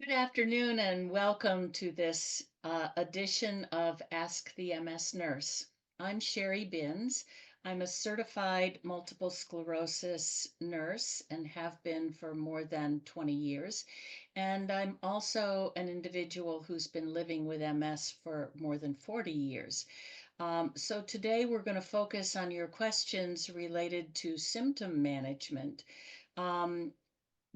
Good afternoon and welcome to this edition of Ask the MS Nurse. I'm Cherie Binns. I'm a certified multiple sclerosis nurse and have been for more than 20 years. And I'm also an individual who's been living with MS for more than 40 years. So today we're going to focus on your questions related to symptom management. Um,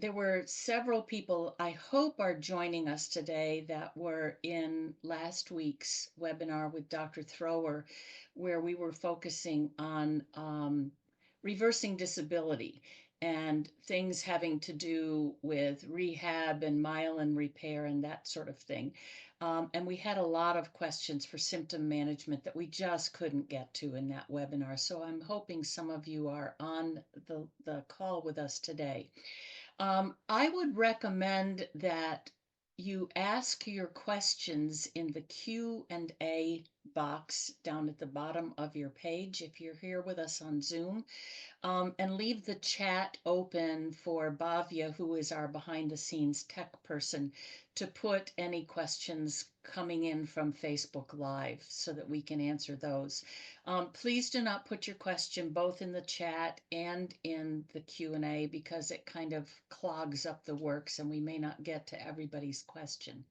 there were several people I hope are joining us today that were in last week's webinar with Dr. Thrower, where we were focusing on reversing disability and things having to do with rehab and myelin repair and that sort of thing. And we had a lot of questions for symptom management that we just couldn't get to in that webinar. So I'm hoping some of you are on the call with us today. I would recommend that you ask your questions in the Q&A box down at the bottom of your page if you're here with us on Zoom, and leave the chat open for Bhavya, who is our behind the scenes tech person, to put any questions coming in from Facebook Live so that we can answer those. Please do not put your question both in the chat and in the Q&A because it kind of clogs up the works and we may not get to everybody's question.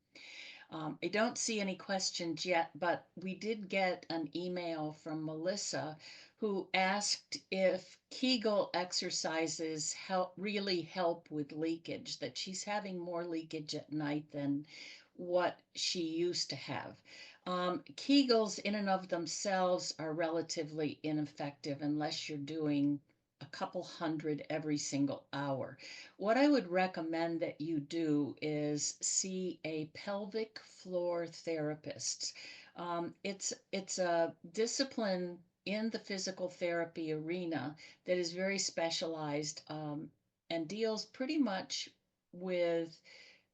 I don't see any questions yet, but we did get an email from Melissa who asked if Kegel exercises really help with leakage, that she's having more leakage at night than what she used to have. Kegels in and of themselves are relatively ineffective unless you're doing a couple hundred every single hour. What I would recommend that you do is see a pelvic floor therapist. It's a discipline in the physical therapy arena that is very specialized and deals pretty much with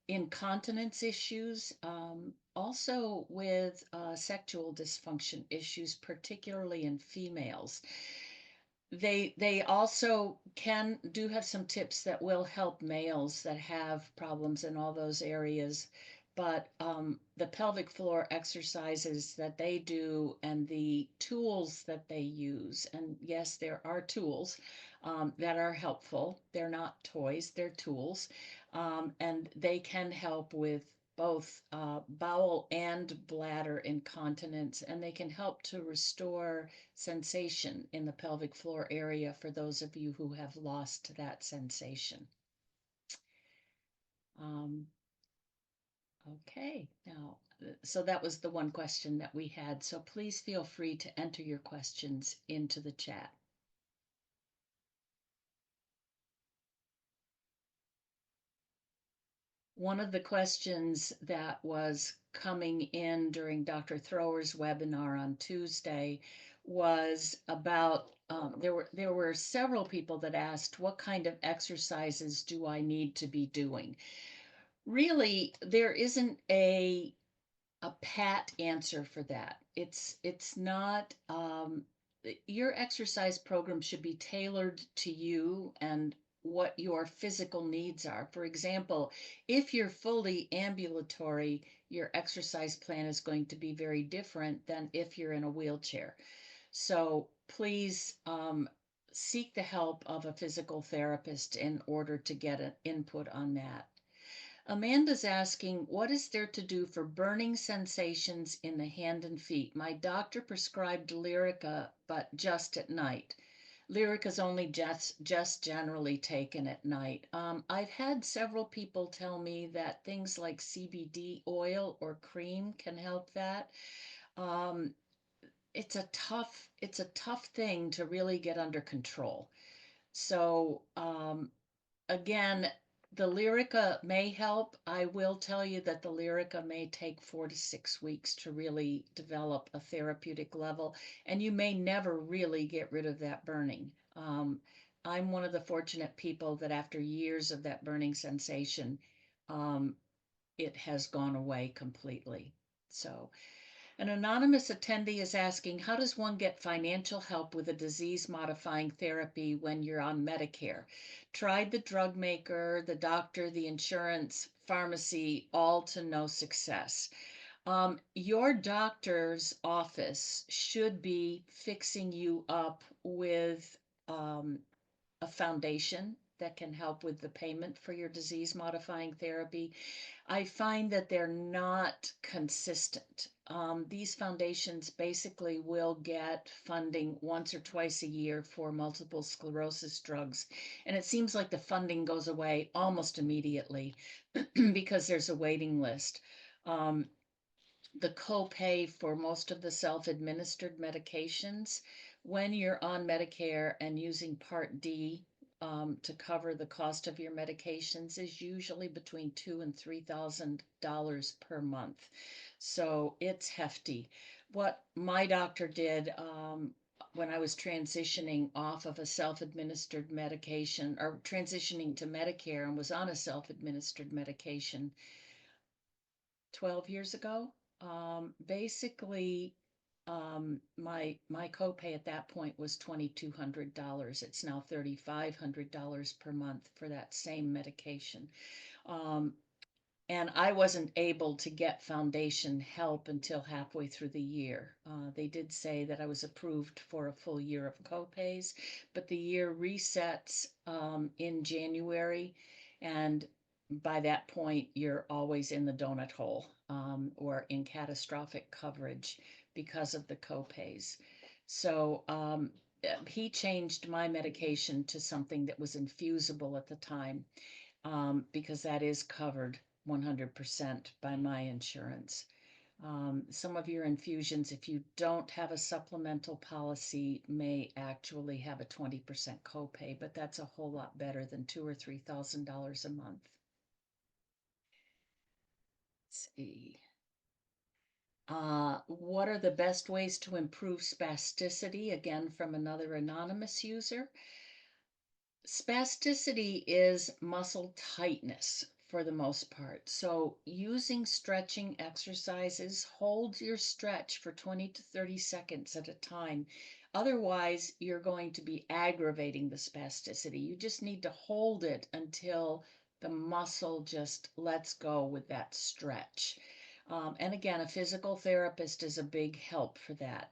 incontinence issues, also with sexual dysfunction issues, particularly in females. They also do have some tips that will help males that have problems in all those areas. But the pelvic floor exercises that they do and the tools that they use, and yes, there are tools that are helpful. They're not toys, they're tools. And they can help with both bowel and bladder incontinence, and they can help to restore sensation in the pelvic floor area for those of you who have lost that sensation. Um, okay, now, so that was the one question that we had. So please feel free to enter your questions into the chat. One of the questions that was coming in during Dr. Thrower's webinar on Tuesday was about there were several people that asked, what kind of exercises do I need to be doing? Really, there isn't a pat answer for that. It's not your exercise program should be tailored to you and what your physical needs are. For example, if you're fully ambulatory, your exercise plan is going to be very different than if you're in a wheelchair. So please seek the help of a physical therapist in order to get an input on that. Amanda's asking, what is there to do for burning sensations in the hand and feet? My doctor prescribed Lyrica, but just at night. Lyrica is only just generally taken at night. I've had several people tell me that things like CBD oil or cream can help that. Um, it's a tough thing to really get under control. So again, the Lyrica may help. I will tell you that the Lyrica may take 4 to 6 weeks to really develop a therapeutic level, and you may never really get rid of that burning. I'm one of the fortunate people that after years of that burning sensation, um, it has gone away completely. So An anonymous attendee is asking, how does one get financial help with a disease modifying therapy when you're on Medicare? Tried the drug maker, the doctor, the insurance, pharmacy, all to no success. Your doctor's office should be fixing you up with um, a foundation that can help with the payment for your disease modifying therapy. I find that they're not consistent. These foundations basically will get funding once or twice a year for multiple sclerosis drugs. And it seems like the funding goes away almost immediately because there's a waiting list. Um, the copay for most of the self-administered medications when you're on Medicare and using Part D to cover the cost of your medications is usually between $2,000 and $3,000 per month. So it's hefty. What my doctor did when I was transitioning off of a self-administered medication or transitioning to Medicare and was on a self-administered medication 12 years ago. Basically, my copay at that point was $2,200. It's now $3,500 per month for that same medication. Um, and I wasn't able to get foundation help until halfway through the year. They did say that I was approved for a full year of copays, but the year resets in January, and by that point, you're always in the donut hole or in catastrophic coverage because of the copays. So he changed my medication to something that was infusible at the time because that is covered 100% by my insurance. Some of your infusions, if you don't have a supplemental policy, may actually have a 20% copay, but that's a whole lot better than $2,000 or $3,000 a month. Let's see. What are the best ways to improve spasticity? Again, from another anonymous user. Spasticity is muscle tightness for the most part. So using stretching exercises, hold your stretch for 20 to 30 seconds at a time. Otherwise, you're going to be aggravating the spasticity. You just need to hold it until the muscle just lets go with that stretch. And again, a physical therapist is a big help for that.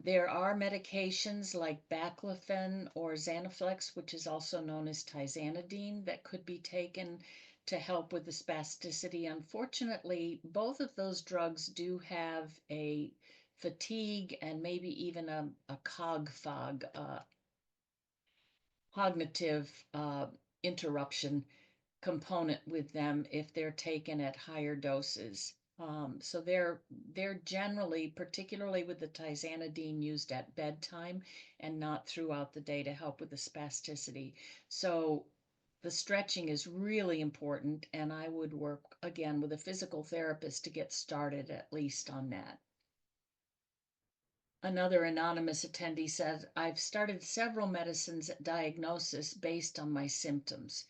There are medications like baclofen or Xanaflex, which is also known as tizanidine, that could be taken to help with the spasticity. Unfortunately, both of those drugs do have a fatigue and maybe even a fog, cognitive interruption component with them if they're taken at higher doses. So they're generally, particularly with the tizanidine, used at bedtime and not throughout the day to help with the spasticity. So the stretching is really important, and I would work again with a physical therapist to get started at least on that. Another anonymous attendee says, I've started several medicines at diagnosis based on my symptoms.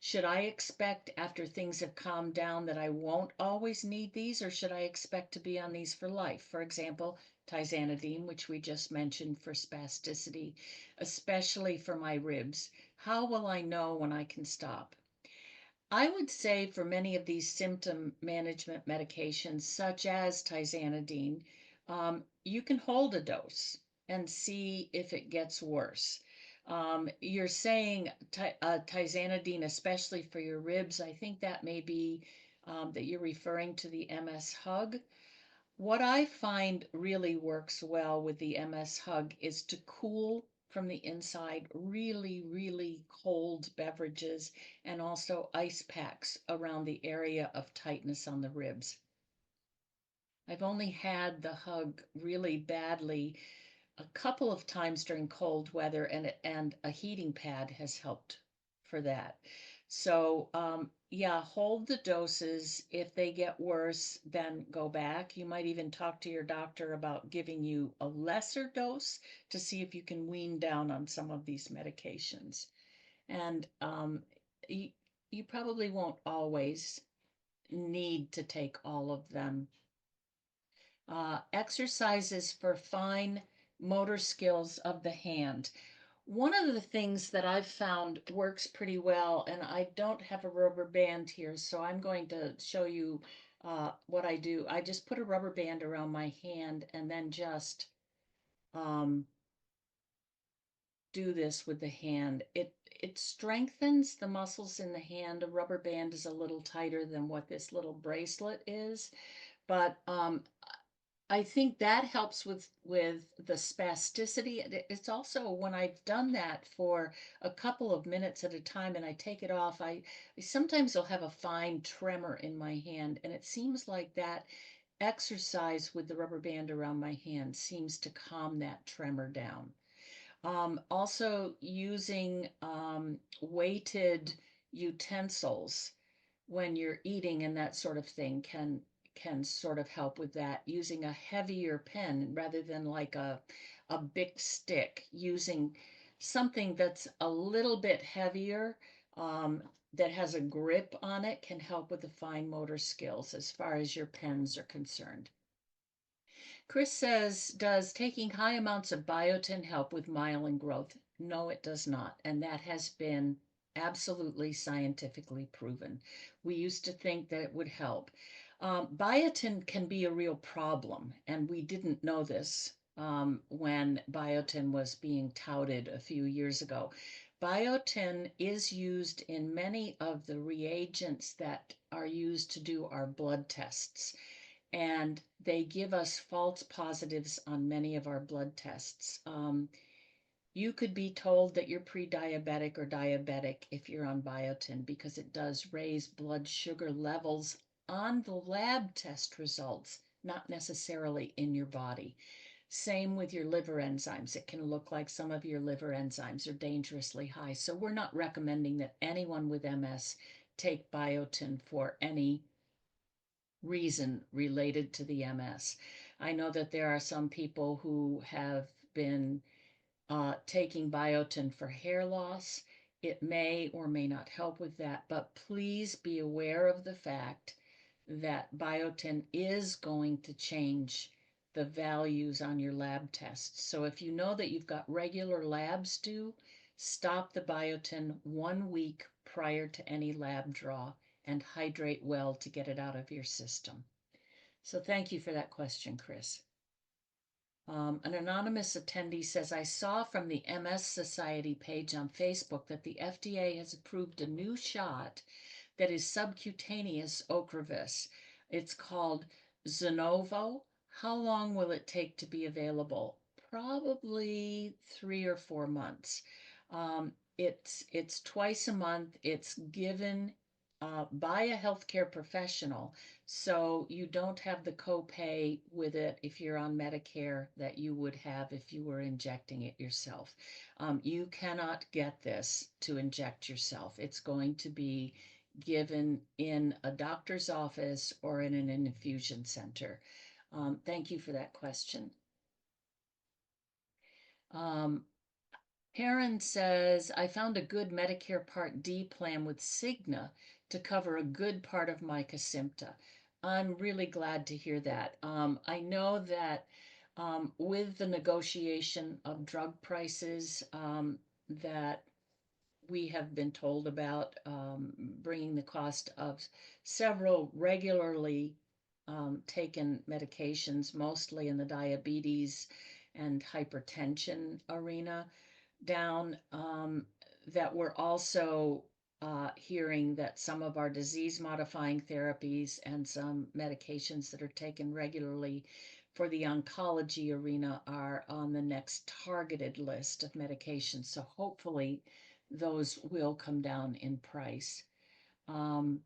Should I expect after things have calmed down that I won't always need these, or should I expect to be on these for life? For example, tizanidine, which we just mentioned for spasticity, especially for my ribs. How will I know when I can stop? I would say for many of these symptom management medications, such as tizanidine, you can hold a dose and see if it gets worse. You're saying tizanidine, especially for your ribs. I think that may be that you're referring to the MS hug. What I find really works well with the MS hug is to cool from the inside really, really cold beverages and also ice packs around the area of tightness on the ribs. I've only had the hug really badly a couple of times during cold weather, and a heating pad has helped for that. So yeah, hold the doses. If they get worse, then go back. You might even talk to your doctor about giving you a lesser dose to see if you can wean down on some of these medications. And you, you probably won't always need to take all of them Exercises for fine motor skills of the hand. One of the things that I've found works pretty well, and I don't have a rubber band here, so I'm going to show you what I do. I just put a rubber band around my hand and then just um, do this with the hand. It strengthens the muscles in the hand. A rubber band is a little tighter than what this little bracelet is, but I think that helps with the spasticity. It's also when I've done that for a couple of minutes at a time and I take it off, I sometimes will have a fine tremor in my hand, and it seems like that exercise with the rubber band around my hand seems to calm that tremor down. Also using weighted utensils when you're eating and that sort of thing can sort of help with that. Using a heavier pen rather than like a big stick, using something that's a little bit heavier, that has a grip on it, can help with the fine motor skills as far as your pens are concerned. Chris says, does taking high amounts of biotin help with myelin growth? No, it does not. And that has been absolutely scientifically proven. We used to think that it would help. Biotin can be a real problem, and we didn't know this when biotin was being touted a few years ago. Biotin is used in many of the reagents that are used to do our blood tests, and they give us false positives on many of our blood tests. You could be told that you're pre-diabetic or diabetic if you're on biotin, because it does raise blood sugar levels on the lab test results, not necessarily in your body. Same with your liver enzymes. It can look like some of your liver enzymes are dangerously high. So we're not recommending that anyone with MS take biotin for any reason related to the MS. I know that there are some people who have been taking biotin for hair loss. It may or may not help with that, but please be aware of the fact that biotin is going to change the values on your lab tests. So if you know that you've got regular labs due, stop the biotin 1 week prior to any lab draw and hydrate well to get it out of your system. So thank you for that question, Chris. An anonymous attendee says, I saw from the MS Society page on Facebook that the FDA has approved a new shot that is subcutaneous Ocrevus. It's called Zenovo. How long will it take to be available? Probably 3 or 4 months. It's twice a month. It's given by a healthcare professional, so you don't have the copay with it if you're on Medicare that you would have if you were injecting it yourself. You cannot get this to inject yourself. It's going to be given in a doctor's office or in an infusion center. Thank you for that question. Um, Perrin says, I found a good Medicare Part D plan with Cigna to cover a good part of my Kesimpta. I'm really glad to hear that. I know that with the negotiation of drug prices that we have been told about, bringing the cost of several regularly taken medications, mostly in the diabetes and hypertension arena, down, that we're also hearing that some of our disease modifying therapies and some medications that are taken regularly for the oncology arena are on the next targeted list of medications. So hopefully those will come down in price. Um,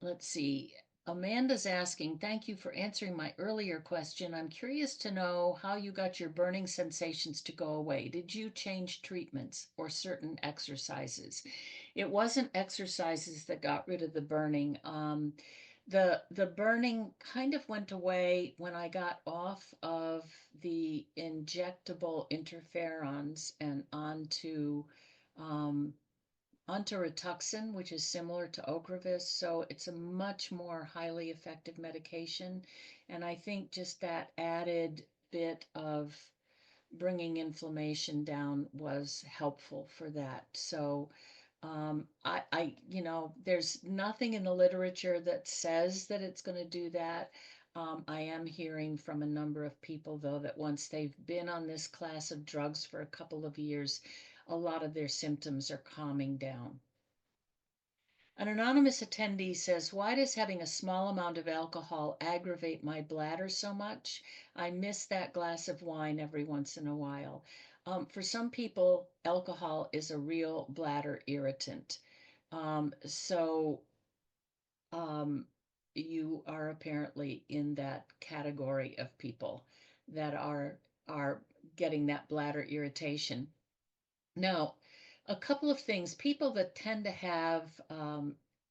let's see. Amanda's asking, thank you for answering my earlier question. I'm curious to know how you got your burning sensations to go away. Did you change treatments or certain exercises? It wasn't exercises that got rid of the burning. The burning kind of went away when I got off of the injectable interferons and onto um, onto Rituxan, which is similar to Ocrevus. So it's a much more highly effective medication. And I think just that added bit of bringing inflammation down was helpful for that. So there's nothing in the literature that says that it's going to do that. I am hearing from a number of people, though, that once they've been on this class of drugs for a couple of years, a lot of their symptoms are calming down. An anonymous attendee says, why does having a small amount of alcohol aggravate my bladder so much? I miss that glass of wine every once in a while. For some people, alcohol is a real bladder irritant. So um, you are apparently in that category of people that are getting that bladder irritation. Now, a couple of things. People that tend to have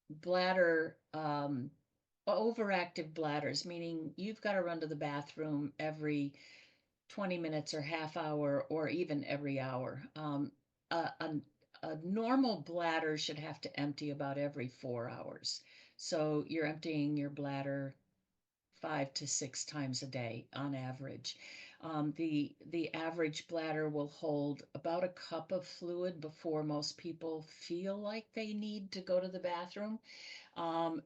bladder overactive bladders, meaning you've got to run to the bathroom every 20 minutes or half hour or even every hour. A, a, a normal bladder should have to empty about every 4 hours. So you're emptying your bladder 5 to 6 times a day on average. The average bladder will hold about a cup of fluid before most people feel like they need to go to the bathroom. Um,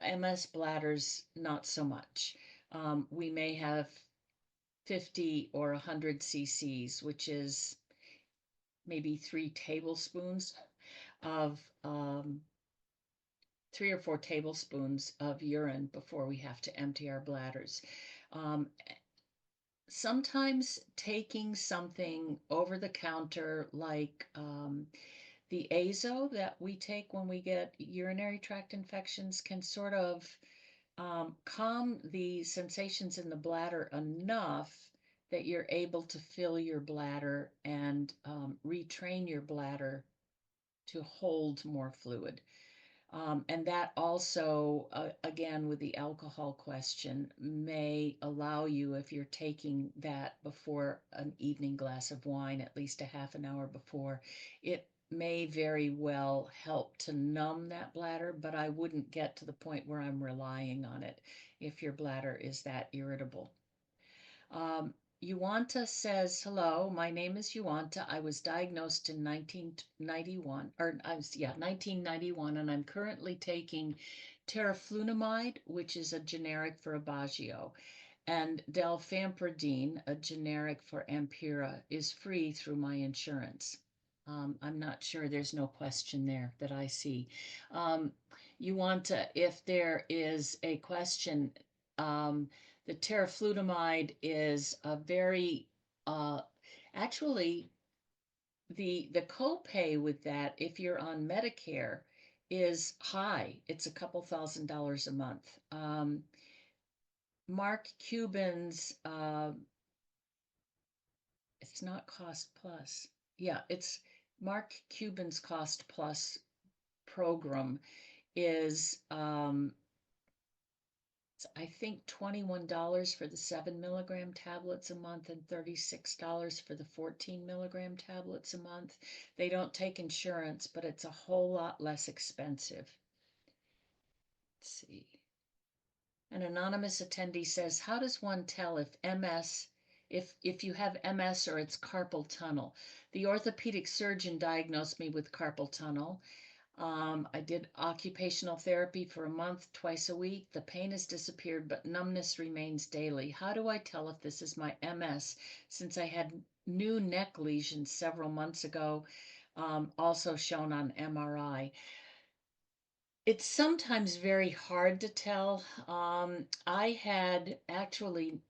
MS bladders, not so much. We may have 50 or 100 cc's, which is maybe 3 tablespoons of 3 or 4 tablespoons of urine before we have to empty our bladders. Um, Sometimes taking something over the counter like the azo that we take when we get urinary tract infections can sort of calm the sensations in the bladder enough that you're able to fill your bladder and retrain your bladder to hold more fluid. And that also, again, with the alcohol question, may allow you, if you're taking that before an evening glass of wine, at least a half an hour before, it may very well help to numb that bladder, but I wouldn't get to the point where I'm relying on it if your bladder is that irritable. Um, Yuanta says, hello, my name is Yuanta. I was diagnosed in 1991, or I was, yeah, 1991, and I'm currently taking teriflunomide, which is a generic for Aubagio, and delfampridine, a generic for Ampera, is free through my insurance. I'm not sure, there's no question there that I see. Um, if there is a question, the teriflunomide is a very, uh, actually, the copay with that, if you're on Medicare, is high. It's a couple $1,000s a month. Mark Cuban's, it's not Cost Plus. Yeah, it's Mark Cuban's Cost Plus program is, I think $21 for the 7 milligram tablets a month and $36 for the 14 milligram tablets a month. They don't take insurance, but it's a whole lot less expensive. Let's see. An anonymous attendee says, how does one tell if you have MS or it's carpal tunnel? The orthopedic surgeon diagnosed me with carpal tunnel. I did occupational therapy for a month, twice a week. The pain has disappeared, but numbness remains daily. How do I tell if this is my MS, since I had new neck lesions several months ago, also shown on MRI? It's sometimes very hard to tell. I had actually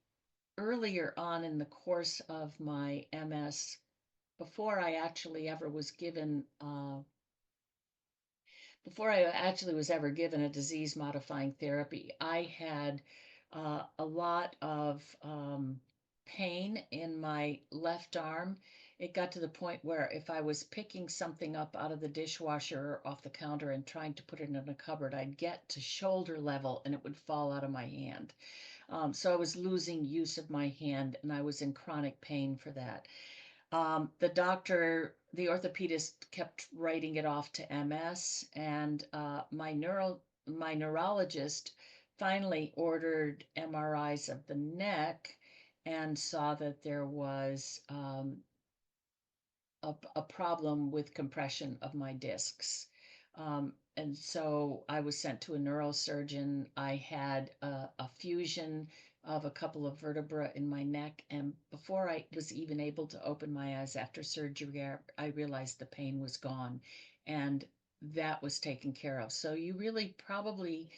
earlier on in the course of my MS, before I actually ever was given before I actually was ever given a disease modifying therapy, I had a lot of pain in my left arm. It got to the point where if I was picking something up out of the dishwasher or off the counter and trying to put it in a cupboard, I'd get to shoulder level and it would fall out of my hand. So I was losing use of my hand and I was in chronic pain for that. The doctor the orthopedist kept writing it off to MS, and my neurologist finally ordered MRIs of the neck and saw that there was a problem with compression of my discs. And so I was sent to a neurosurgeon. I had a fusion of a couple of vertebrae in my neck. And before I was even able to open my eyes after surgery, I realized the pain was gone. And that was taken care of. So you really probably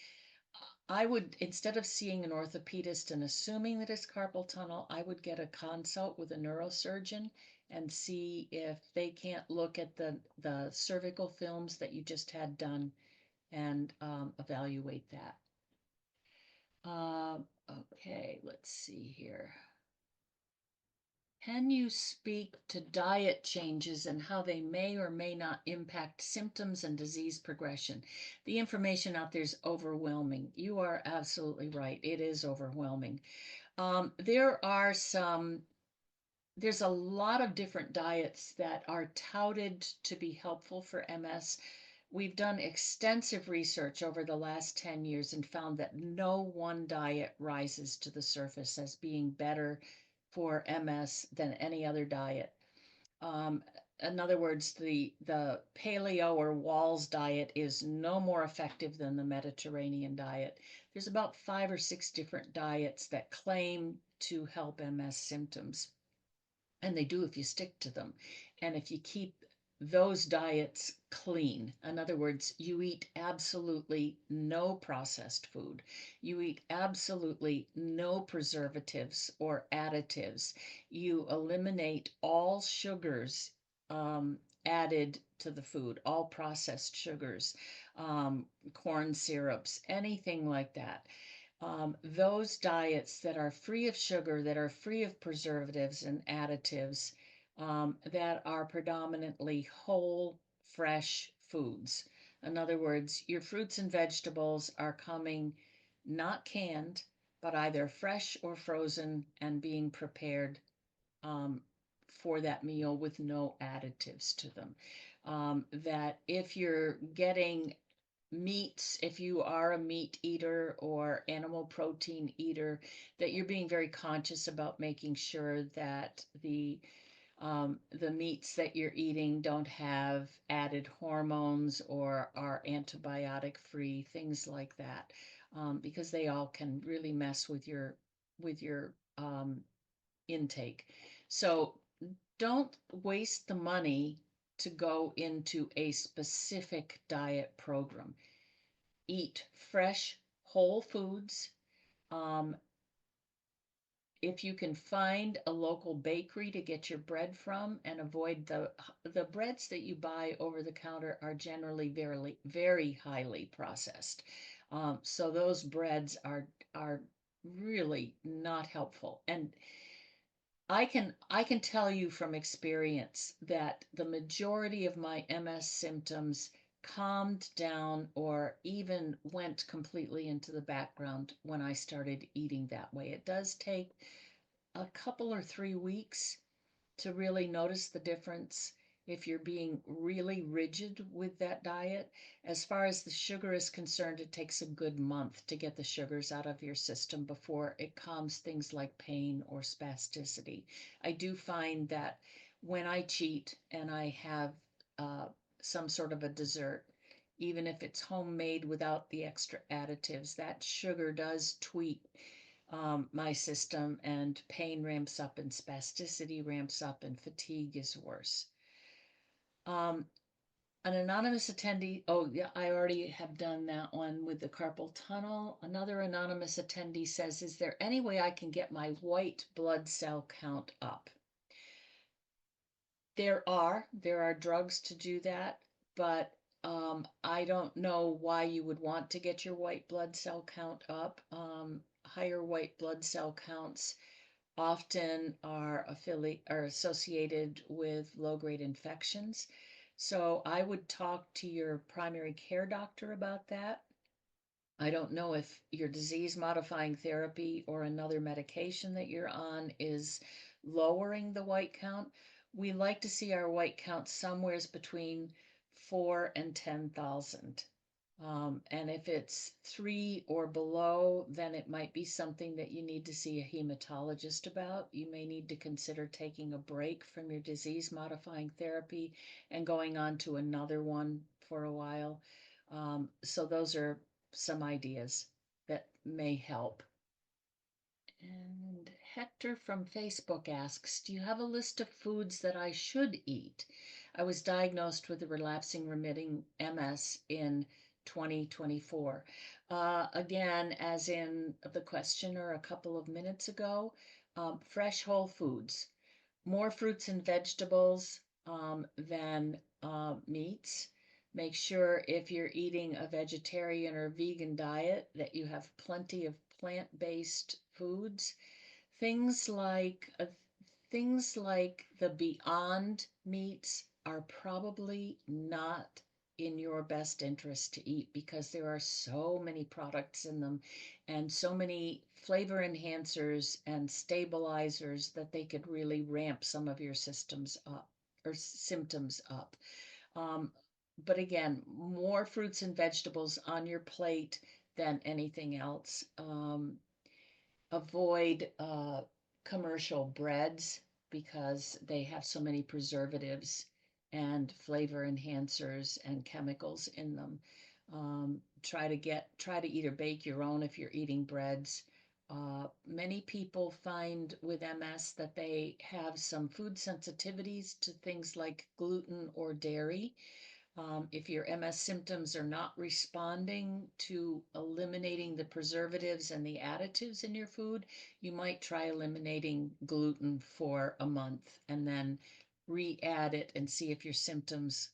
I would, instead of seeing an orthopedist and assuming that it's carpal tunnel, I would get a consult with a neurosurgeon and see if they can't look at the cervical films that you just had done and evaluate that. Okay, let's see here. Can you speak to diet changes and how they may or may not impact symptoms and disease progression? The information out there is overwhelming. You are absolutely right. It is overwhelming. There are there's a lot of different diets that are touted to be helpful for MS. We've done extensive research over the last 10 years and found that no one diet rises to the surface as being better for MS than any other diet. Um, in other words, the paleo or Wall's diet is no more effective than the Mediterranean diet. There's about 5 or 6 different diets that claim to help MS symptoms, and they do if you stick to them. And if you keep those diets clean, in other words, you eat absolutely no processed food, you eat absolutely no preservatives or additives, you eliminate all sugars added to the food, all processed sugars, corn syrups, anything like that. Those diets that are free of sugar, that are free of preservatives and additives, that are predominantly whole, fresh foods. In other words, your fruits and vegetables are coming not canned, but either fresh or frozen and being prepared um, for that meal with no additives to them. That if you're getting meats, if you are a meat eater or animal protein eater, that you're being very conscious about making sure that the meats that you're eating don't have added hormones or are antibiotic free, things like that, because they all can really mess with your intake. So don't waste the money to go into a specific diet program. Eat fresh, whole foods. Um, if you can find a local bakery to get your bread from and avoid the breads that you buy over the counter are generally very highly processed. So those breads are really not helpful. And I can tell you from experience that the majority of my MS symptoms calmed down or even went completely into the background when I started eating that way. It does take a couple or 3 weeks to really notice the difference if you're being really rigid with that diet. As far as the sugar is concerned, it takes a good month to get the sugars out of your system before it calms things like pain or spasticity. I do find that when I cheat and I have uh, some sort of a dessert, even if it's homemade without the extra additives, that sugar does tweak my system, and pain ramps up and spasticity ramps up and fatigue is worse. Um, an anonymous attendee, oh yeah, I already have done that one with the carpal tunnel. Another anonymous attendee says, is there any way I can get my white blood cell count up? There are drugs to do that, but I don't know why you would want to get your white blood cell count up. Higher white blood cell counts often are associated with low-grade infections. So I would talk to your primary care doctor about that. I don't know if your disease modifying therapy or another medication that you're on is lowering the white count. we like to see our white count somewheres between 4 and 10,000. And if it's 3 or below, then it might be something that you need to see a hematologist about. You may need to consider taking a break from your disease modifying therapy and going on to another one for a while. So those are some ideas that may help. And Hector from Facebook asks, do you have a list of foods that I should eat? I was diagnosed with a relapsing remitting MS in 2024. Again, as in the questioner a couple of minutes ago, fresh whole foods, more fruits and vegetables than meats. Make sure if you're eating a vegetarian or vegan diet that you have plenty of plant-based foods. Things like uh, things like the Beyond meats are probably not in your best interest to eat because there are so many products in them and so many flavor enhancers and stabilizers that they could really ramp some of your systems up or symptoms up. Um, but again, more fruits and vegetables on your plate than anything else. Avoid commercial breads because they have so many preservatives and flavor enhancers and chemicals in them. Try to either bake your own if you're eating breads. Many people find with MS that they have some food sensitivities to things like gluten or dairy. If your MS symptoms are not responding to eliminating the preservatives and the additives in your food, you might try eliminating gluten for a month and then re-add it and see if your symptoms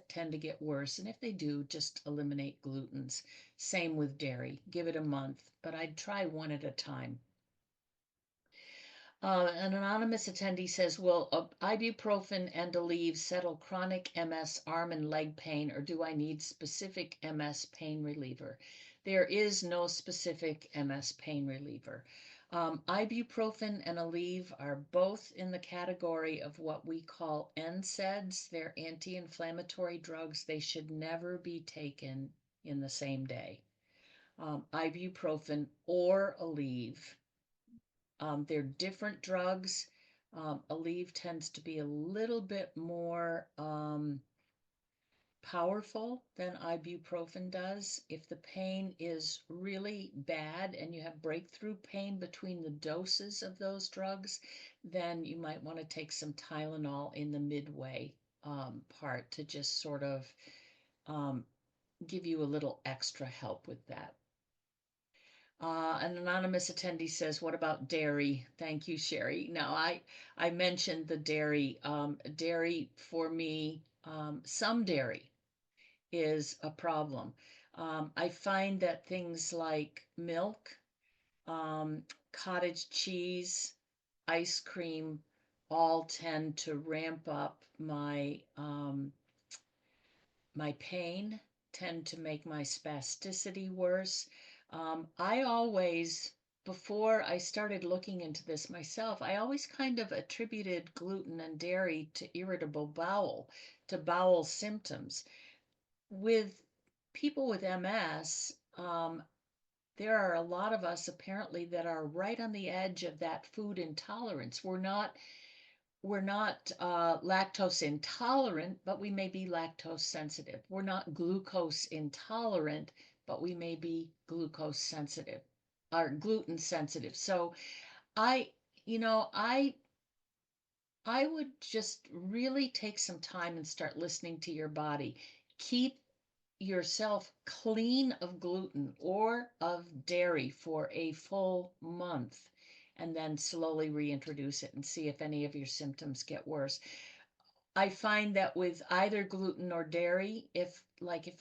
tend to get worse. And if they do, just eliminate glutens. Same with dairy. Give it a month, but I'd try one at a time. An anonymous attendee says, will ibuprofen and Aleve settle chronic MS arm and leg pain, or do I need specific MS pain reliever? There is no specific MS pain reliever. Ibuprofen and Aleve are both in the category of what we call NSAIDs. They're anti-inflammatory drugs. They should never be taken in the same day. Ibuprofen or Aleve, they're different drugs. Aleve tends to be a little bit more powerful than ibuprofen does. If the pain is really bad and you have breakthrough pain between the doses of those drugs, then you might want to take some Tylenol in the midway part to just sort of um, give you a little extra help with that. An anonymous attendee says, what about dairy? Thank you, Cherie. Now, I mentioned the dairy. Dairy for me, some dairy is a problem. I find that things like milk, cottage cheese, ice cream, all tend to ramp up my pain, tend to make my spasticity worse. I always, before I started looking into this myself, I always kind of attributed gluten and dairy to irritable bowel, to bowel symptoms. With people with MS, there are a lot of us apparently that are right on the edge of that food intolerance. We're not lactose intolerant, but we may be lactose sensitive. We're not glucose intolerant, but we may be glucose sensitive or gluten sensitive. So I, you know, I would just really take some time and start listening to your body. Keep yourself clean of gluten or of dairy for a full month and then slowly reintroduce it and see if any of your symptoms get worse. I find that with either gluten or dairy, if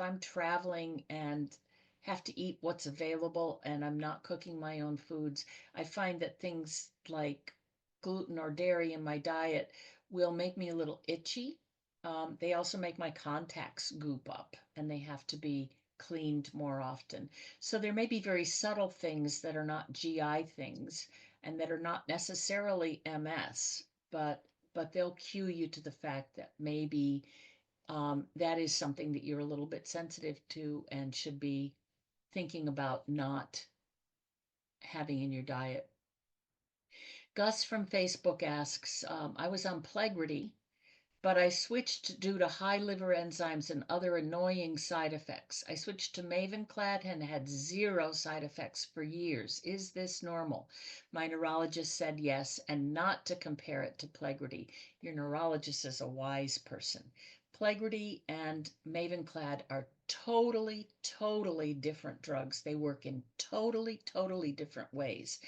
I'm traveling and have to eat what's available and I'm not cooking my own foods, I find that things like gluten or dairy in my diet will make me a little itchy. They also make my contacts goop up and they have to be cleaned more often. So there may be very subtle things that are not GI things and that are not necessarily MS, but but they'll cue you to the fact that maybe that is something that you're a little bit sensitive to and should be thinking about not having in your diet. Gus from Facebook asks, I was on Plegridy, but I switched due to high liver enzymes and other annoying side effects. I switched to Mavenclad and had zero side effects for years. Is this normal? My neurologist said yes, and not to compare it to Plegridy. Your neurologist is a wise person. Plegridy and Mavenclad are totally different drugs. They work in totally different ways.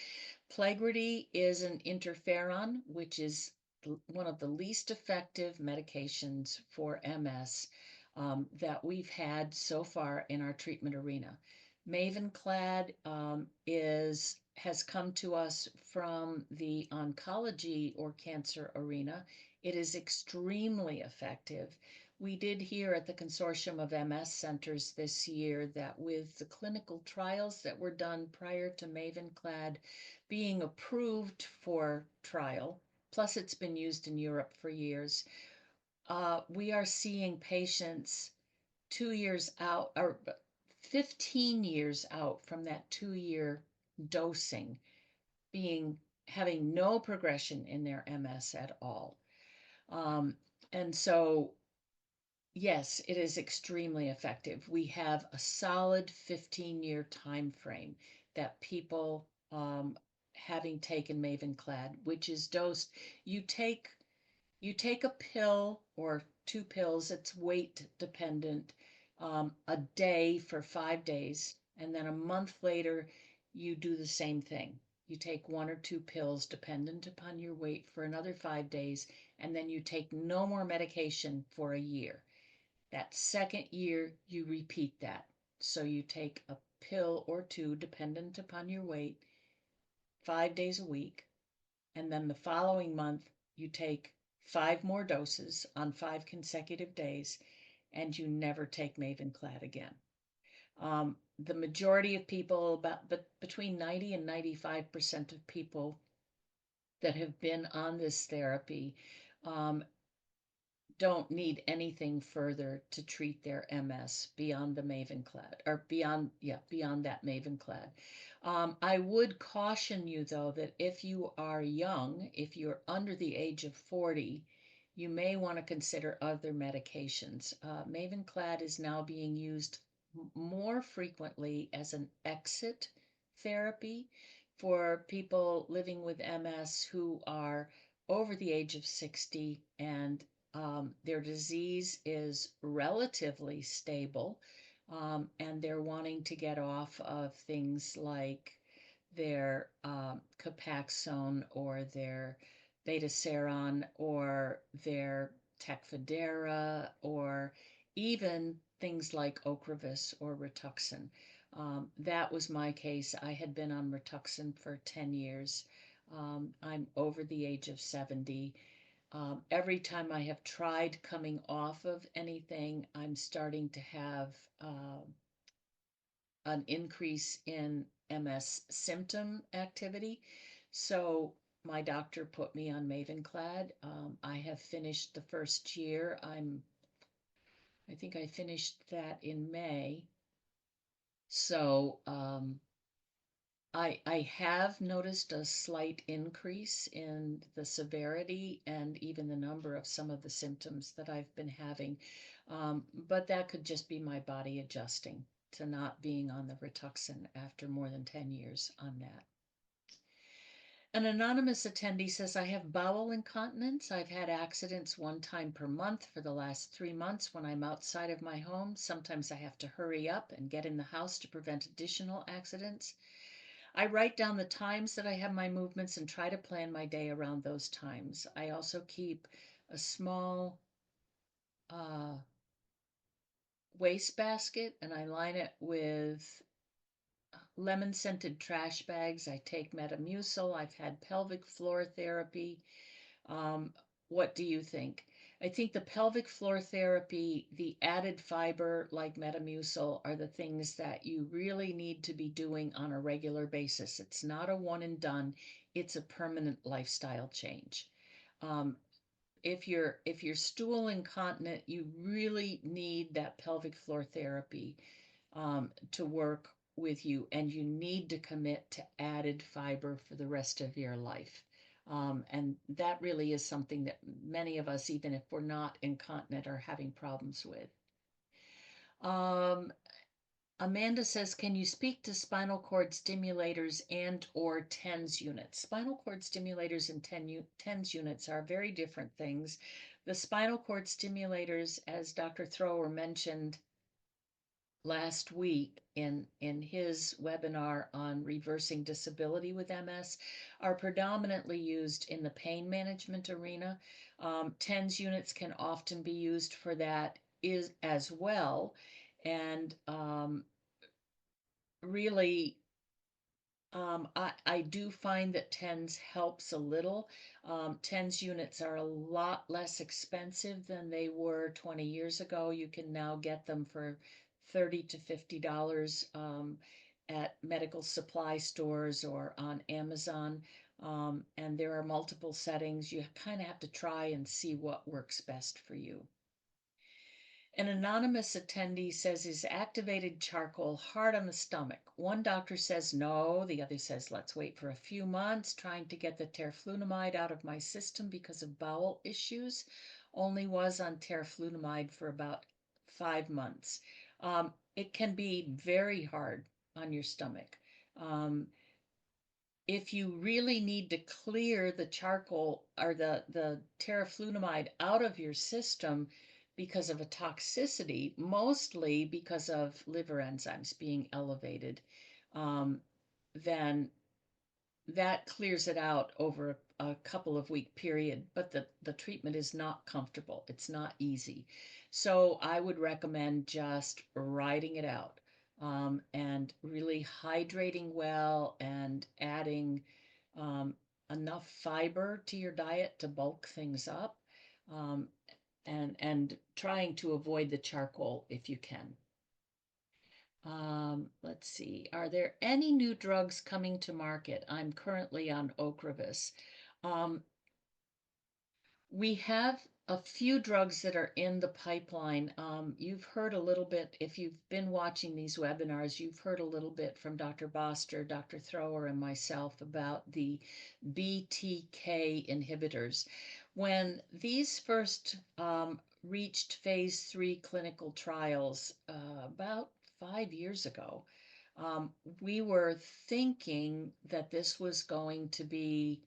Plegridy is an interferon, which is one of the least effective medications for MS that we've had so far in our treatment arena. Mavenclad has come to us from the oncology or cancer arena. It is extremely effective. We did hear at the Consortium of MS Centers this year that with the clinical trials that were done prior to Mavenclad being approved for trial, plus it's been used in Europe for years, we are seeing patients 2 years out or 15 years out from that 2 year dosing being having no progression in their MS at all. And so, yes, it is extremely effective. We have a solid 15-year time frame that people having taken Mavenclad, which is dosed, you take you take a pill or two pills, it's weight dependent, a day for 5 days, and then a month later, you do the same thing. You take one or two pills dependent upon your weight for another 5 days, and then you take no more medication for a year. That second year, you repeat that. So you take a pill or two dependent upon your weight 5 days a week, and then the following month, you take 5 more doses on 5 consecutive days, and you never take Mavenclad again. The majority of people, but between 90 and 95% of people that have been on this therapy um, don't need anything further to treat their MS beyond the Mavenclad or beyond that Mavenclad. I would caution you though that if you are young, if you're under the age of 40, you may want to consider other medications. Mavenclad is now being used more frequently as an exit therapy for people living with MS who are over the age of 60 and their disease is relatively stable, and they're wanting to get off of things like their Copaxone or their Betaseron or their Tecfidera or even things like Ocrevus or Rituxan. That was my case. I had been on Rituxan for 10 years. I'm over the age of 70. Every time I have tried coming off of anything, I'm starting to have an increase in MS symptom activity. So my doctor put me on Mavenclad. I have finished the first year. I think I finished that in May. So I have noticed a slight increase in the severity and even the number of some of the symptoms that I've been having. But that could just be my body adjusting to not being on the Rituxan after more than 10 years on that. An anonymous attendee says, I have bowel incontinence. I've had accidents 1 time per month for the last 3 months when I'm outside of my home. Sometimes I have to hurry up and get in the house to prevent additional accidents. I write down the times that I have my movements and try to plan my day around those times. I also keep a small uh, wastebasket and I line it with lemon scented trash bags. I take Metamucil. I've had pelvic floor therapy. Um, what do you think? I think the pelvic floor therapy, the added fiber like Metamucil are the things that you really need to be doing on a regular basis. It's not a one and done, it's a permanent lifestyle change. Um, if you're stool incontinent, you really need that pelvic floor therapy to work with you, and you need to commit to added fiber for the rest of your life. And that really is something that many of us, even if we're not incontinent, are having problems with. Um, Amanda says, can you speak to spinal cord stimulators and or TENS units? Spinal cord stimulators and TENS units are very different things. The spinal cord stimulators, as Dr. Thrower mentioned last week in his webinar on reversing disability with MS, are predominantly used in the pain management arena. TENS units can often be used for that is as well. And really, I do find that TENS helps a little. TENS units are a lot less expensive than they were 20 years ago. You can now get them for $30 to $50 at medical supply stores or on Amazon. And there are multiple settings. You kind of have to try and see what works best for you. An anonymous attendee says, is activated charcoal hard on the stomach? One doctor says no, the other says let's wait for a few months, trying to get the terflunomide out of my system because of bowel issues. Only was on terflunomide for about 5 months. It can be very hard on your stomach. If you really need to clear the charcoal or the terflunomide out of your system because of a toxicity, mostly because of liver enzymes being elevated, um, then that clears it out over a couple of week period, but the treatment is not comfortable. It's not easy. So I would recommend just riding it out, and really hydrating well and adding um, enough fiber to your diet to bulk things up, um, and trying to avoid the charcoal if you can. Let's see. Are there any new drugs coming to market? I'm currently on Ocrevus. Um, we have a few drugs that are in the pipeline. You've heard a little bit, if you've been watching these webinars, you've heard a little bit from Dr. Boster, Dr. Thrower, and myself about the BTK inhibitors. When these first reached phase 3 clinical trials about 5 years ago, we were thinking that this was going to be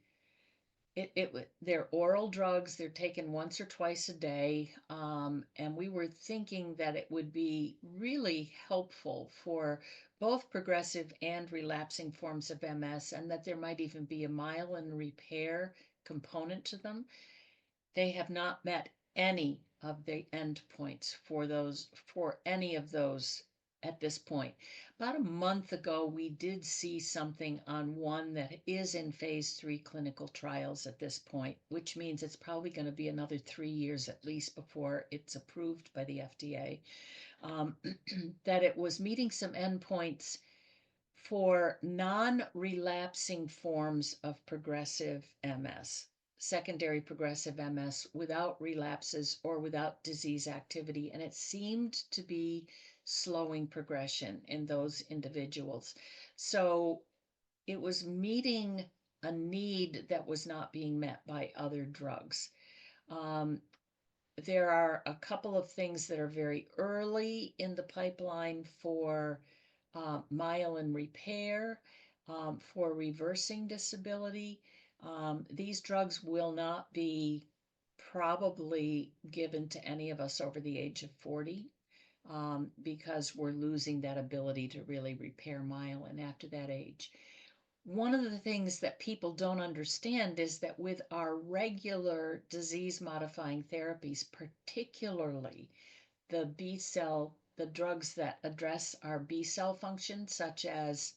they're oral drugs, they're taken once or twice a day, and we were thinking that it would be really helpful for both progressive and relapsing forms of MS, and that there might even be a myelin repair component to them. They have not met any of the endpoints for any of those at this point. About a month ago, we did see something on one that is in phase 3 clinical trials at this point, which means it's probably going to be another 3 years at least before it's approved by the FDA. That it was meeting some endpoints for non-relapsing forms of progressive MS, secondary progressive MS without relapses or without disease activity. And it seemed to be slowing progression in those individuals. So it was meeting a need that was not being met by other drugs. Um, there are a couple of things that are very early in the pipeline for myelin repair, for reversing disability. These drugs will not be probably given to any of us over the age of 40, because we're losing that ability to really repair myelin after that age. One of the things that people don't understand is that with our regular disease modifying therapies, particularly the B cell, the drugs that address our B cell function, such as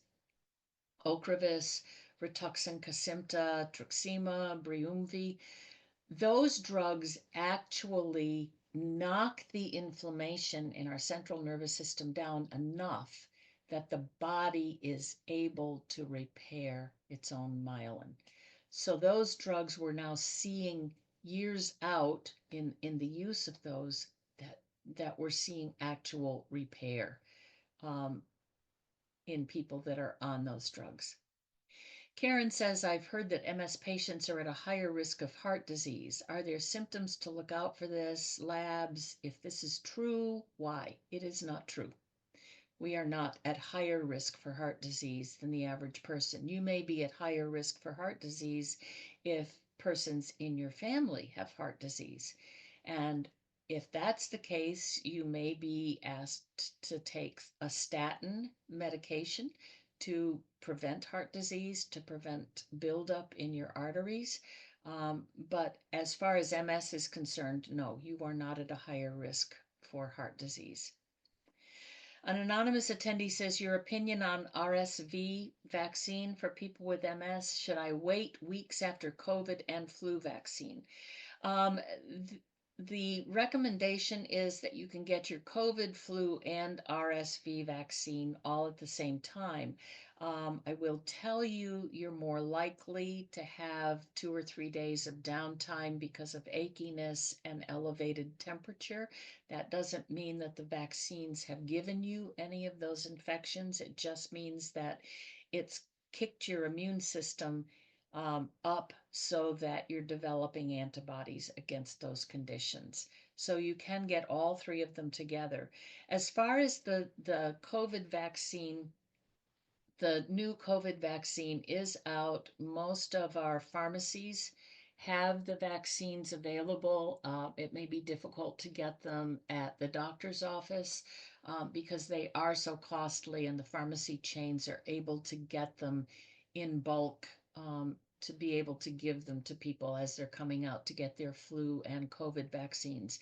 Ocrevus, Rituxan, Kesimpta, Truxima, Briumvi, those drugs actually knock the inflammation in our central nervous system down enough that the body is able to repair its own myelin. So those drugs we're now seeing years out in the use of those that we're seeing actual repair um, in people that are on those drugs. Karen says, I've heard that MS patients are at a higher risk of heart disease. Are there symptoms to look out for this? Labs? If this is true, why? It is not true. We are not at higher risk for heart disease than the average person. You may be at higher risk for heart disease if persons in your family have heart disease. And if that's the case, you may be asked to take a statin medication to prevent heart disease, to prevent buildup in your arteries. But as far as MS is concerned, no, you are not at a higher risk for heart disease. An anonymous attendee says, your opinion on RSV vaccine for people with MS. Should I wait weeks after COVID and flu vaccine? Um, the recommendation is that you can get your COVID, flu, and RSV vaccine all at the same time. I will tell you, you're more likely to have 2 or 3 days of downtime because of achiness and elevated temperature. That doesn't mean that the vaccines have given you any of those infections. It just means that it's kicked your immune system up so that you're developing antibodies against those conditions. So you can get all three of them together. As far as the COVID vaccine, the new COVID vaccine is out. Most of our pharmacies have the vaccines available. It may be difficult to get them at the doctor's office because they are so costly, and the pharmacy chains are able to get them in bulk to be able to give them to people as they're coming out to get their flu and COVID vaccines.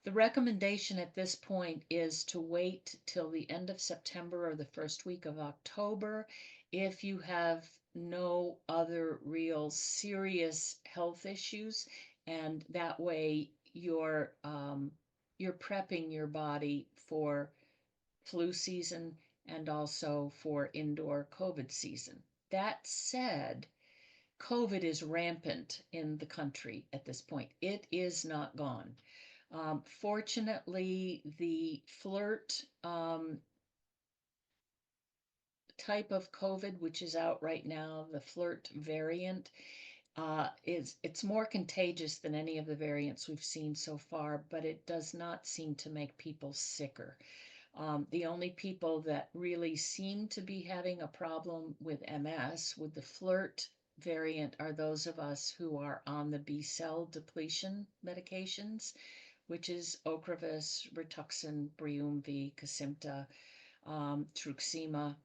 The recommendation at this point is to wait till the end of September or the first week of October if you have no other real serious health issues, and that way you're prepping your body for flu season and also for indoor COVID season. That said, COVID is rampant in the country at this point. It is not gone. Fortunately, the flirt type of COVID, which is out right now, the flirt variant, it's more contagious than any of the variants we've seen so far, but it does not seem to make people sicker. The only people that really seem to be having a problem with MS, with the flirt variant, are those of us who are on the B cell depletion medications, which is Ocrevus, Rituxan, Briumvi, Kesimpta, Truxima.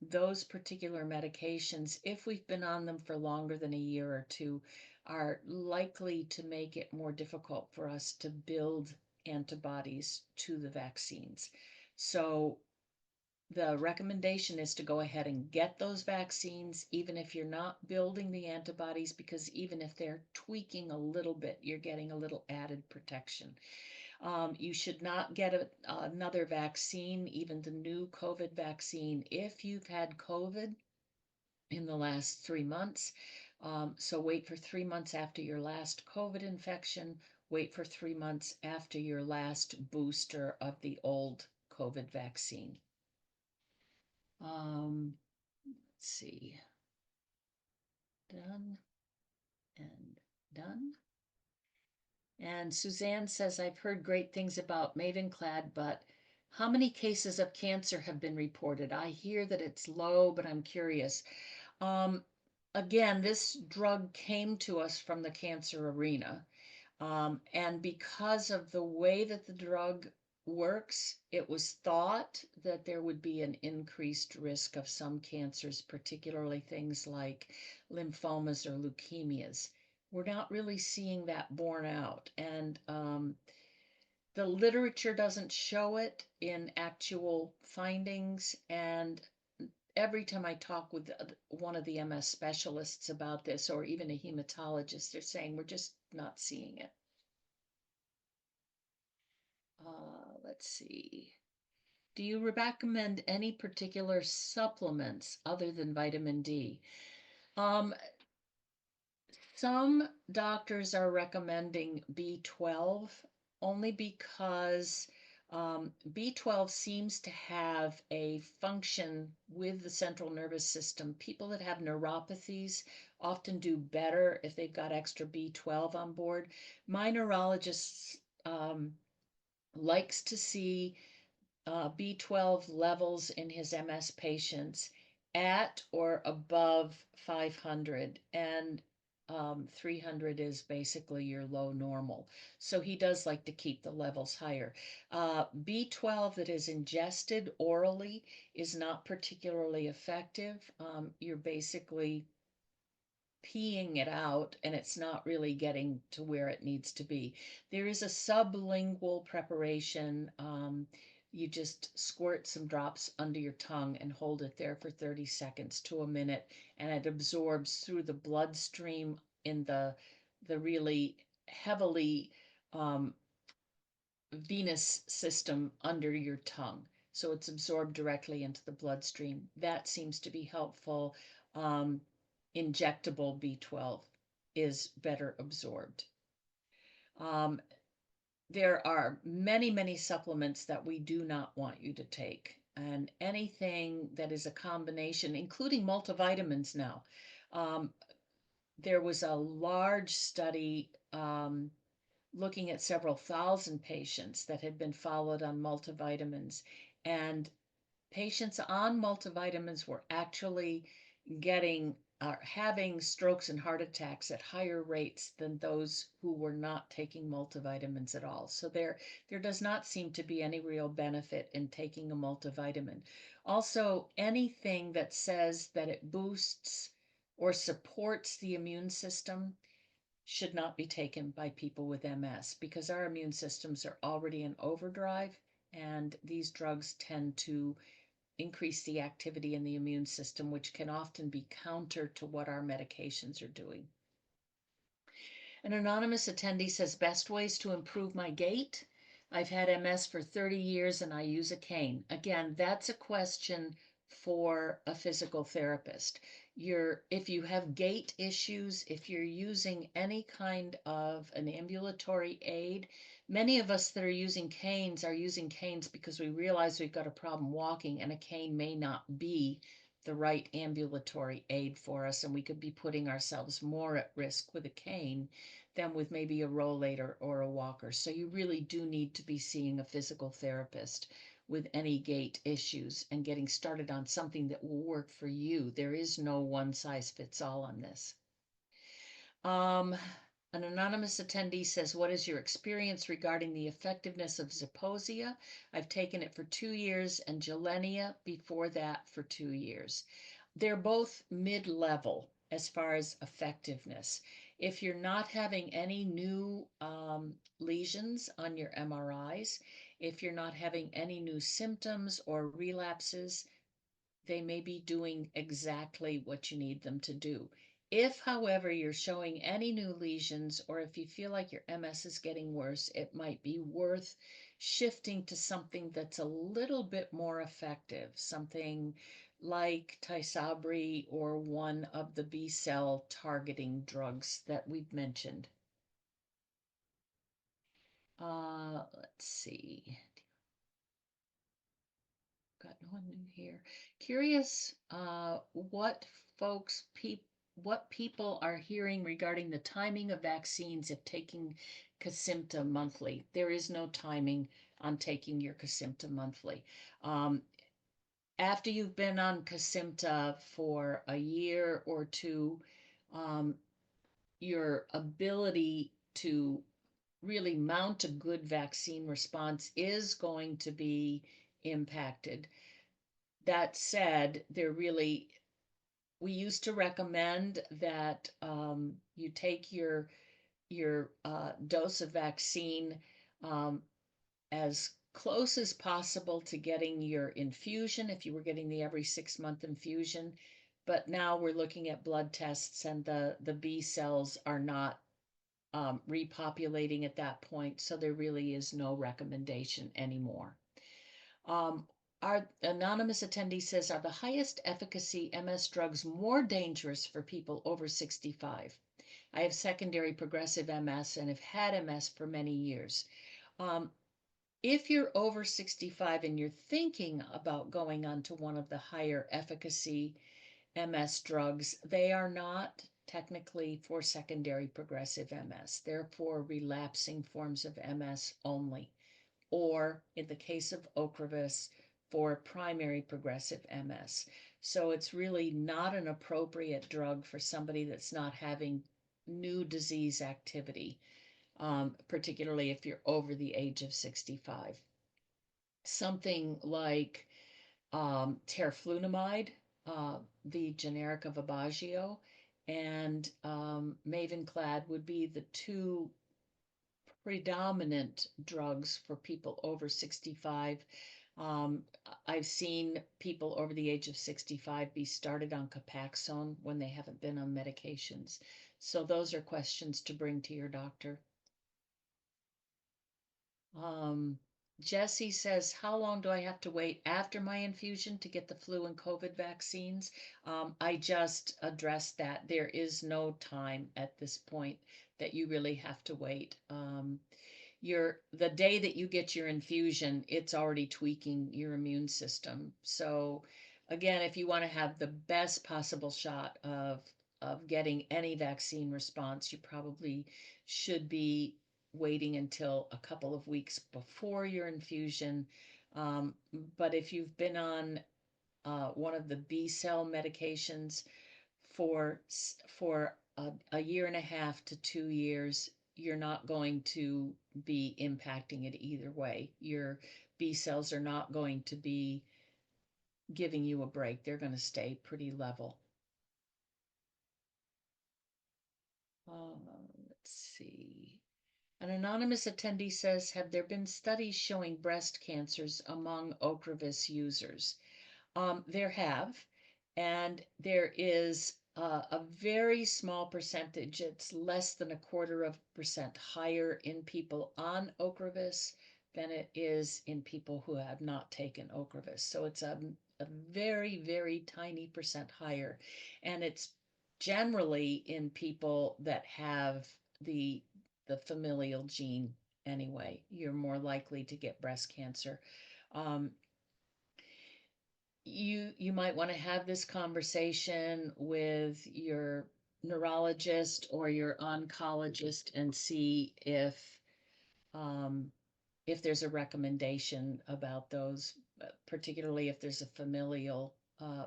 Those particular medications, if we've been on them for longer than a year or two, are likely to make it more difficult for us to build antibodies to the vaccines. So the recommendation is to go ahead and get those vaccines, even if you're not building the antibodies, because even if they're tweaking a little bit, you're getting a little added protection. You should not get another vaccine, even the new COVID vaccine, if you've had COVID in the last 3 months. So wait for 3 months after your last COVID infection. Wait for 3 months after your last booster of the old COVID vaccine. Let's see. Done and done. And Suzanne says, I've heard great things about Mavenclad, but how many cases of cancer have been reported? I hear that it's low, but I'm curious. Um, Again, this drug came to us from the cancer arena. And because of the way that the drug works, it was thought that there would be an increased risk of some cancers, particularly things like lymphomas or leukemias. We're not really seeing that borne out. And the literature doesn't show it in actual findings. And every time I talk with one of the MS specialists about this, or even a hematologist, they're saying we're just not seeing it. Let's see. Do you recommend any particular supplements other than vitamin D? Um, Some doctors are recommending B12 only because B12 seems to have a function with the central nervous system. People that have neuropathies often do better if they've got extra B12 on board. My neurologist likes to see B12 levels in his MS patients at or above 500, and 300 is basically your low normal. So he does like to keep the levels higher. B12 that is ingested orally is not particularly effective. You're basically peeing it out and it's not really getting to where it needs to be. There is a sublingual preparation. You just squirt some drops under your tongue and hold it there for 30 seconds to a minute, and it absorbs through the bloodstream in the really heavily venous system under your tongue. So it's absorbed directly into the bloodstream. That seems to be helpful. Um, Injectable B12 is better absorbed. Um, there are many, many supplements that we do not want you to take. And anything that is a combination, including multivitamins now. Um, there was a large study looking at several thousand patients that had been followed on multivitamins, and patients on multivitamins were actually getting having strokes and heart attacks at higher rates than those who were not taking multivitamins at all. So there does not seem to be any real benefit in taking a multivitamin. Also, anything that says that it boosts or supports the immune system should not be taken by people with MS, because our immune systems are already in overdrive, and these drugs tend to increase the activity in the immune system, which can often be counter to what our medications are doing. An anonymous attendee says, best ways to improve my gait. I've had MS for 30 years and I use a cane. Again, that's a question for a physical therapist. If you have gait issues, if you're using any kind of an ambulatory aid, many of us that are using canes because we realize we've got a problem walking, and a cane may not be the right ambulatory aid for us, and we could be putting ourselves more at risk with a cane than with maybe a rollator or a walker. So you really do need to be seeing a physical therapist with any gait issues and getting started on something that will work for you. There is no one size fits all on this. Um, an anonymous attendee says, what is your experience regarding the effectiveness of Zeposia? I've taken it for 2 years and Gilenia before that for 2 years. They're both mid-level as far as effectiveness. If you're not having any new lesions on your MRIs, if you're not having any new symptoms or relapses, they may be doing exactly what you need them to do. If, however, you're showing any new lesions, or if you feel like your MS is getting worse, it might be worth shifting to something that's a little bit more effective, something like Tysabri or one of the B cell targeting drugs that we've mentioned. Let's see. Got no one new here. Curious folks, what people are hearing regarding the timing of vaccines if taking Kesimpta monthly. There is no timing on taking your Kesimpta monthly. Um, After you've been on Kesimpta for a year or two, um, your ability to really mount a good vaccine response is going to be impacted. That said, we used to recommend that you take your dose of vaccine as close as possible to getting your infusion if you were getting the every 6-month infusion. But now we're looking at blood tests, and the B cells are not repopulating at that point, so there really is no recommendation anymore. Our anonymous attendee says, are the highest efficacy MS drugs more dangerous for people over 65? I have secondary progressive MS and have had MS for many years. Um, if you're over 65 and you're thinking about going on to one of the higher efficacy MS drugs, they are not technically for secondary progressive MS. They're for relapsing forms of MS only, or in the case of Ocrevus, for primary progressive MS. So it's really not an appropriate drug for somebody that's not having new disease activity, particularly if you're over the age of 65. Something like teriflunomide, the generic of Aubagio, and Mavenclad would be the two predominant drugs for people over 65. Um, I've seen people over the age of 65 be started on Copaxone when they haven't been on medications. So those are questions to bring to your doctor. Um, Jesse says, how long do I have to wait after my infusion to get the flu and COVID vaccines? I just addressed that. There is no time at this point that you really have to wait. The day that you get your infusion, it's already tweaking your immune system. So again, if you want to have the best possible shot of getting any vaccine response, you probably should be waiting until a couple of weeks before your infusion. Um, but if you've been on one of the B cell medications for a year and a half to 2 years, you're not going to be impacting it either way. Your B cells are not going to be giving you a break. They're going to stay pretty level. Let's see. An anonymous attendee says, have there been studies showing breast cancers among Ocrevus users? There have, and there is a very small percentage, it's less than 1/4% higher in people on Ocrevus than it is in people who have not taken Ocrevus. So it's a very, very tiny percent higher. And it's generally in people that have the the familial gene anyway. You're more likely to get breast cancer. Um, you might want to have this conversation with your neurologist or your oncologist and see um, if there's a recommendation about those, particularly if there's a familial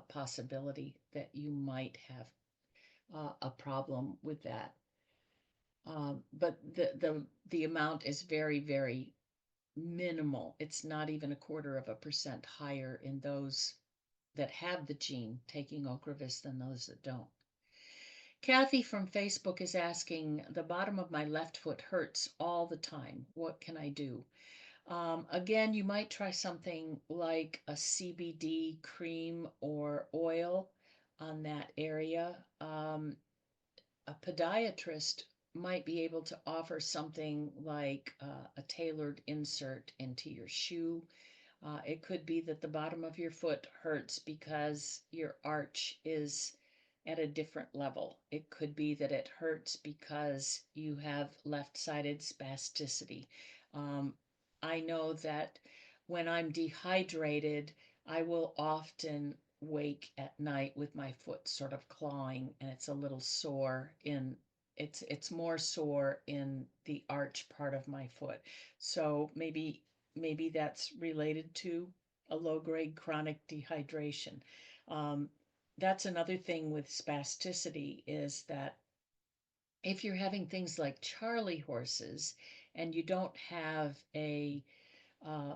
possibility that you might have a problem with that. But the amount is very, very minimal. It's not even 1/4% higher in those that have the gene taking Ocrevus than those that don't. Kathy from Facebook is asking, the bottom of my left foot hurts all the time. What can I do? Again, you might try something like a CBD cream or oil on that area. A podiatrist might be able to offer something like a tailored insert into your shoe. It could be that the bottom of your foot hurts because your arch is at a different level. It could be that it hurts because you have left-sided spasticity. Um, I know that when I'm dehydrated, I will often wake at night with my foot sort of clawing and it's a little sore in it's more sore in the arch part of my foot. So maybe that's related to a low-grade chronic dehydration. Um, that's another thing with spasticity is that if you're having things like Charlie horses and you don't have uh,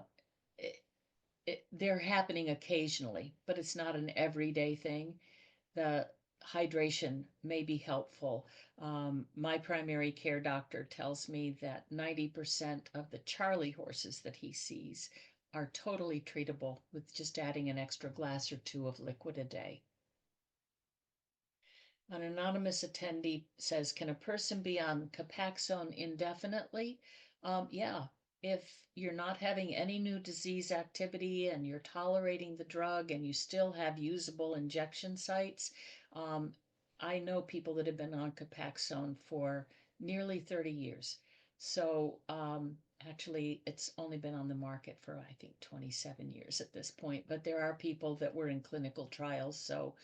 it, they're happening occasionally, but it's not an everyday thing. The hydration may be helpful. My primary care doctor tells me that 90% of the Charlie horses that he sees are totally treatable with just adding an extra glass or two of liquid a day. An anonymous attendee says, can a person be on Copaxone indefinitely? Yeah, if you're not having any new disease activity and you're tolerating the drug and you still have usable injection sites, um, I know people that have been on Copaxone for nearly 30 years. So actually, it's only been on the market for, I think, 27 years at this point. But there are people that were in clinical trials. So,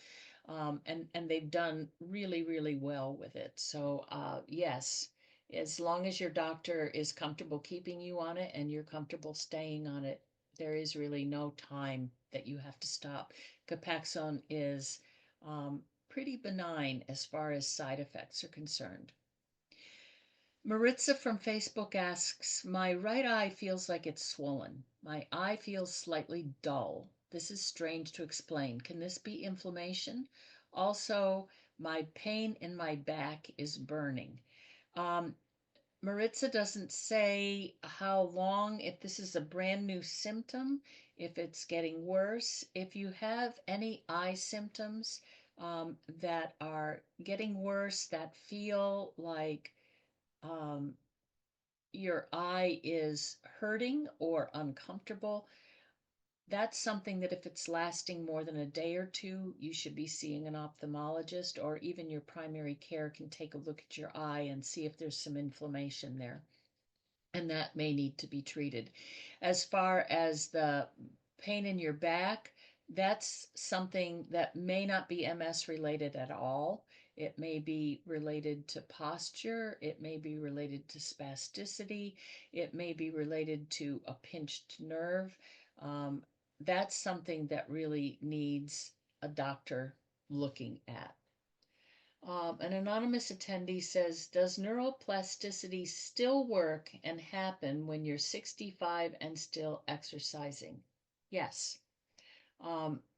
and they've done really, really well with it. So, yes, as long as your doctor is comfortable keeping you on it and you're comfortable staying on it, there is really no time that you have to stop. Copaxone is pretty benign as far as side effects are concerned. Maritza from Facebook asks, my right eye feels like it's swollen. My eye feels slightly dull. This is strange to explain. Can this be inflammation? Also, my pain in my back is burning. Um, Maritza doesn't say how long, if this is a brand new symptom, if it's getting worse. If you have any eye symptoms that are getting worse, that feel like um, your eye is hurting or uncomfortable, that's something that if it's lasting more than a day or two, you should be seeing an ophthalmologist, or even your primary care can take a look at your eye and see if there's some inflammation there, and that may need to be treated. As far as the pain in your back, that's something that may not be MS related at all. It may be related to posture, it may be related to spasticity, it may be related to a pinched nerve. Um, that's something that really needs a doctor looking at. An anonymous attendee says, does neuroplasticity still work and happen when you're 65 and still exercising? Yes.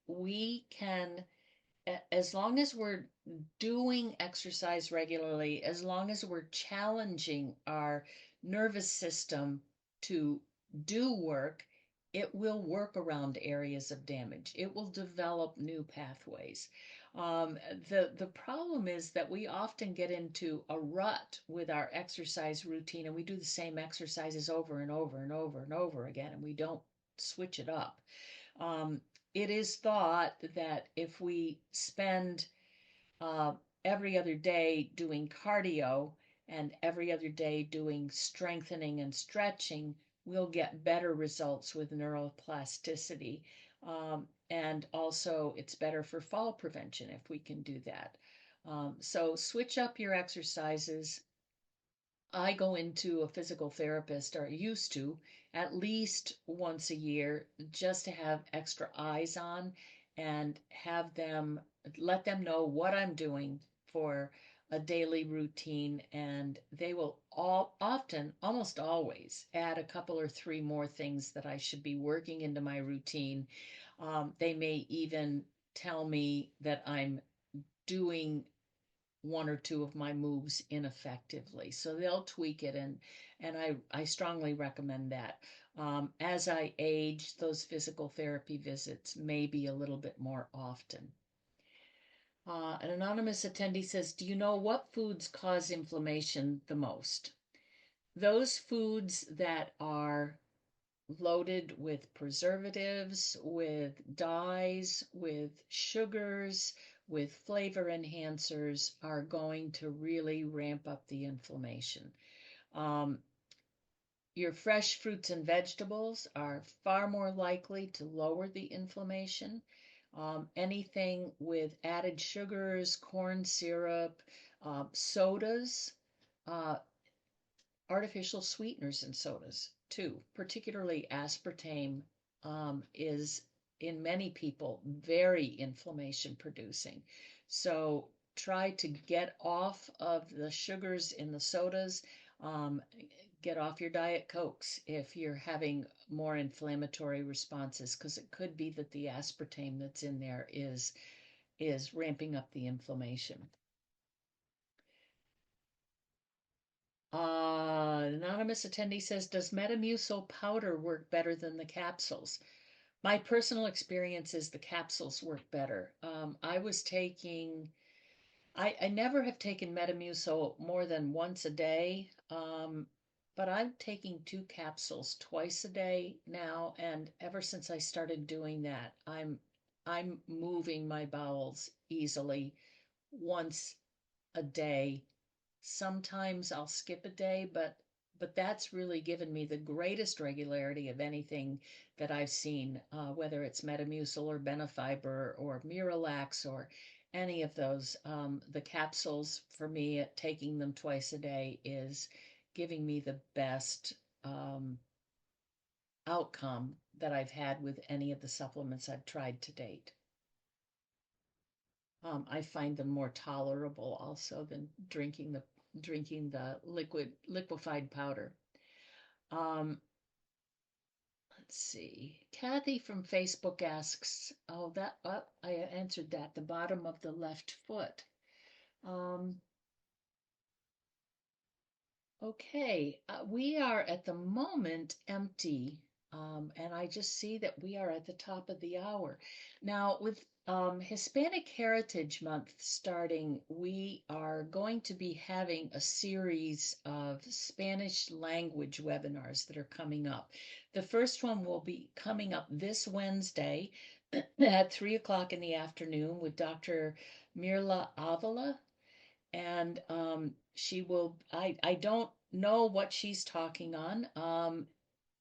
We can, as long as we're doing exercise regularly, as long as we're challenging our nervous system to do work, it will work around areas of damage. It will develop new pathways. Um, the problem is that we often get into a rut with our exercise routine, and we do the same exercises over and over and over and over again, and we don't switch it up. Um, it is thought that if we spend uh, every other day doing cardio and every other day doing strengthening and stretching, we'll get better results with neuroplasticity. And also, it's better for fall prevention if we can do that. So, switch up your exercises. I go into a physical therapist, or used to, at least once a year, just to have extra eyes on and have them let them know what I'm doing for a daily routine. And they will all often, almost always, add a couple or three more things that I should be working into my routine. They may even tell me that I'm doing one or two of my moves ineffectively. So they'll tweak it, and I strongly recommend that. As I age, those physical therapy visits may be a little bit more often. An anonymous attendee says, do you know what foods cause inflammation the most? Those foods that are loaded with preservatives, with dyes, with sugars, with flavor enhancers are going to really ramp up the inflammation. Um, your fresh fruits and vegetables are far more likely to lower the inflammation. Anything with added sugars, corn syrup, sodas, uh, artificial sweeteners in sodas too, particularly aspartame, is in many people very inflammation producing. So try to get off of the sugars in the sodas. Um, get off your Diet Cokes if you're having more inflammatory responses, because it could be that the aspartame that's in there is ramping up the inflammation. Anonymous attendee says, does Metamucil powder work better than the capsules? My personal experience is the capsules work better. I never have taken Metamucil more than once a day, but I'm taking two capsules twice a day now, and ever since I started doing that, I'm moving my bowels easily once a day. Sometimes I'll skip a day, but that's really given me the greatest regularity of anything that I've seen, whether it's Metamucil or Benefiber or Miralax or any of those. The capsules for me, taking them twice a day is giving me the best outcome that I've had with any of the supplements I've tried to date. I find them more tolerable also than drinking the liquefied powder. Um, let's see. Kathy from Facebook asks, "Oh, that I answered that. The bottom of the left foot." Um, Okay, we are at the moment empty, and I just see that we are at the top of the hour. Now, with Hispanic Heritage Month starting, we are going to be having a series of Spanish language webinars that are coming up. The first one will be coming up this Wednesday at 3 o'clock in the afternoon with Dr. Mirla Avila, and she will, I don't know what she's talking on.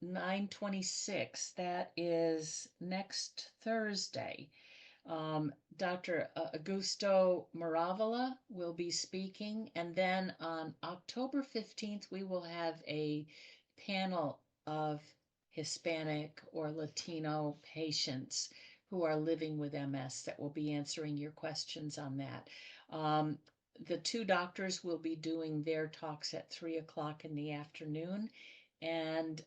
9/26, that is next Thursday. Dr. Augusto Maravilla will be speaking, and then on October 15th, we will have a panel of Hispanic or Latino patients who are living with MS that will be answering your questions on that. The two doctors will be doing their talks at 3 o'clock in the afternoon, and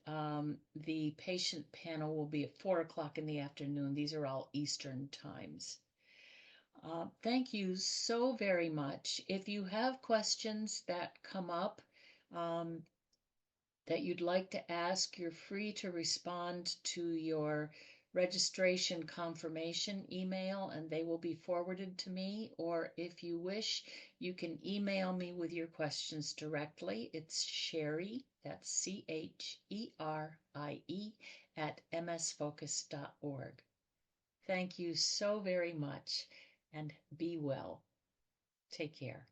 the patient panel will be at 4 o'clock in the afternoon. These are all Eastern times. Thank you so very much. If you have questions that come up that you'd like to ask, you're free to respond to your registration confirmation email and they will be forwarded to me. Or if you wish, you can email me with your questions directly. It's Cherie, that's Cherie, at msfocus.org. Thank you so very much and be well. Take care.